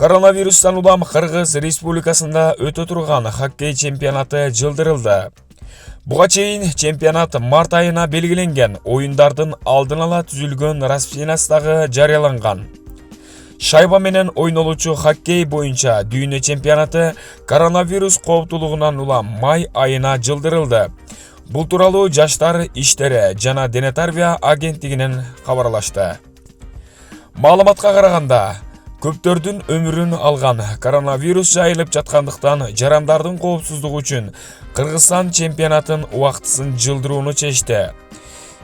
Коронавирустан улам Кыргыз Республикасында өтө турган хоккей чемпионаты жылдырылды. Буга чейин чемпионат март айына белгиленген оюндардын алдын ала түзүлгөн расписаниясындагы жарыяланган. Шайба менен ойнолучу хоккей боюнча дүйнө чемпионаты коронавирус кооптуулугунан улам май айына жылдырылды. Бул тууралуу Жаштар иштери жана дене тарбия агенттигинен кабарлашты. Маалыматка караганда, көптөрдүн өмүрүн алган коронавирус жайылып жаткандыктан жарандардын коопсуздугу үчүн Кыргызстан чемпионатын убактысын жылдырууну чечти.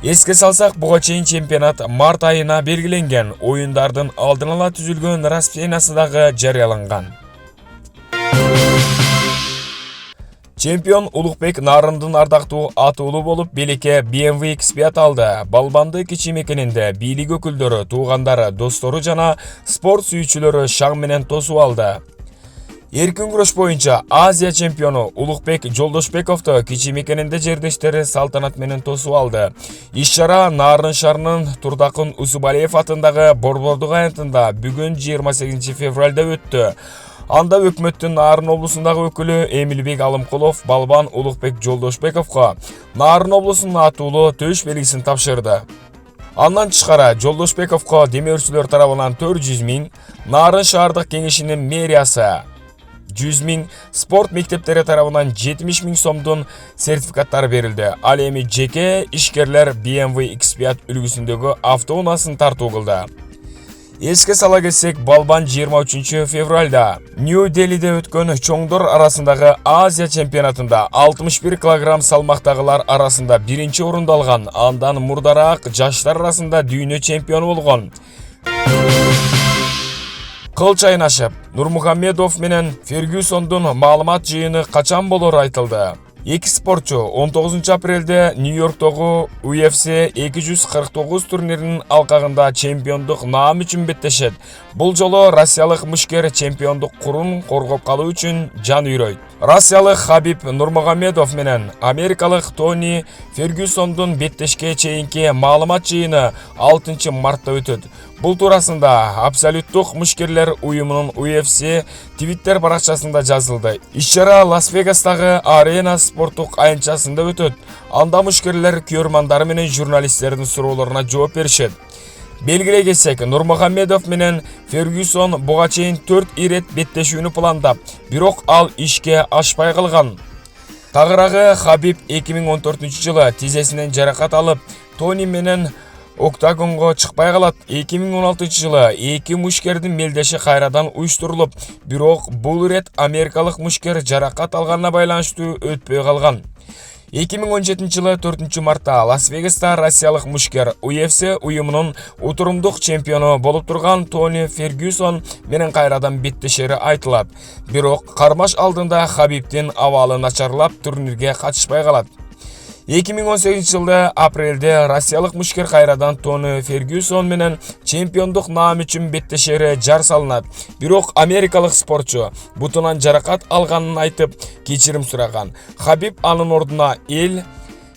Эске салсак, буга чейин чемпионат март айына белгиленген оюндардын алдын ала түзүлгөн расписаниясы дагы жарыяланган. Чемпион Улукбек Нарындын ардактуу атуулу болуп Белекке BMW X5 алды. Балбанды кичи мекенинде бийлик өкүлдөрү, туугандары, достору жана спорт сүйүүчүлөрү шаң менен тосуп алды. Эркин күрөш боюнча Азия чемпиону Улукбек Жолдошбековду кичи мекенинде жердештери салтанат менен тосуп алды. Иш-чара Нарын шаарынын Турдакын Усубалиев атындагы Борбордук аянтында бүгүн 28 февралда өттү. Анда өкмөттүн Нарын облусундагы өкүлү Эмилбек Алымкулов балбан Улукбек Жолдошбековго Нарын облусунун атуулу төш белгисин тапшырды. Андан тышкары Жолдошбековго демөөрчүлөр тарабынан 400 000, Нарын шаардык кеңешинин мэриясы 100 000, спорт мектептери тарабынан 70 000 сомдун сертификаттары берилди. Ал эми жеке ишкерлер BMW X5 үлгүсүндөгү автоунаасын тартуу кылды. Эске сала кетсек, балбан 23 февралда Нью-Делиде өткөн чоңдор арасындагы Азия чемпионатында 61 килограмм салмактагылар арасында биринчи орунду алган. Андан мурдараак жаштар арасында дүйнө чемпиону болгон. Кыл чайнашып, Нурмухамедов менен Фергюсондун маалымат жыйыны качан болору айтылды. Эки спортчу 19 апрелде Нью-Йорктогу UFC 249 турниринин алкагында чемпиондук наам үчүн беттешет. Бул жолу Россиялык мушкер чемпиондук курун коргоп калуу үчүн жан үйрөйт. Россиялык Хабиб Нурмагомедов менен америкалык Тони Фергюсондун беттешке чейинки маалымат жыйыны 6 мартта өтөт. Бул туурасында Абсолюттук мушкерлер уюмунун UFC Twitter баракчасында жазылды. Иш-чара Лас-Вегастагы Арена спорттук аянтчасында өтөт. Анда мушкерлер көрмандары менен журналисттердин суроолоруна жооп беришет. Белгилей кетсек, Нурмагомедов менен Фергюсон буга чейин 4 ирет беттешүүнү пландап, бирок ал ишке ашпай калган. Тагыраагы Хабиб 2014 жылы тизесинен жаракат алып, Тони менен октагонго чыкпай калат. 2016 жылы эки мушкердин мелдеши кайрадан уюштурулуп, бирок бул ирет америкалык мушкер жаракат алганына байланыштуу өтпөй калган. 2017 жылы 4 мартта Лас-Вегаста Россиялык мушкер UFC уюмунун утурумдук чемпиону болуп турган Тони Фергюсон менен кайрадан беттешери айтылат. Бирок кармаш алдында Хабибдин абалы начарлап турнирге катышпай калат. 2018 жылда апрелде Россиялык мушкер кайрадан Тони Фергюсон менен чемпиондук наам үчүн беттешери жар салынат. Бирок америкалык спортчу бутунан жаракат алганын айтып, кечирим сураган. Хабиб анын ордуна Эл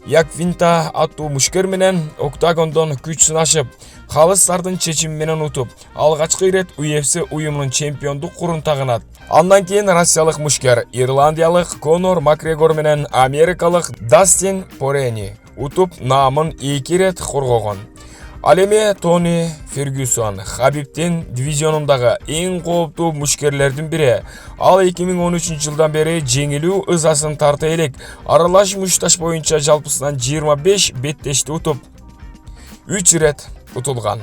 Яквинта аттуу мушкер менен октагондон күч сынашып, калыстардын чечими менен утуп, алгачкы ирет UFC уюмунун чемпиондук курун тагынат. Андан кийин Россиялык мушкер ирландиялык Конор Макгрегор менен америкалык Дастин Порени утуп, наамын 2 ирет коргогон. Ал эми Тони Фергюсон Хабибдин дивизионундагы эң кооптуу мушкерлердин бири. Ал 2013 жылдан бери жеңилүү ызасын тарта элек. Аралаш мушташ боюнча жалпысынан 25 беттешти утуп, 3 ирет утулган.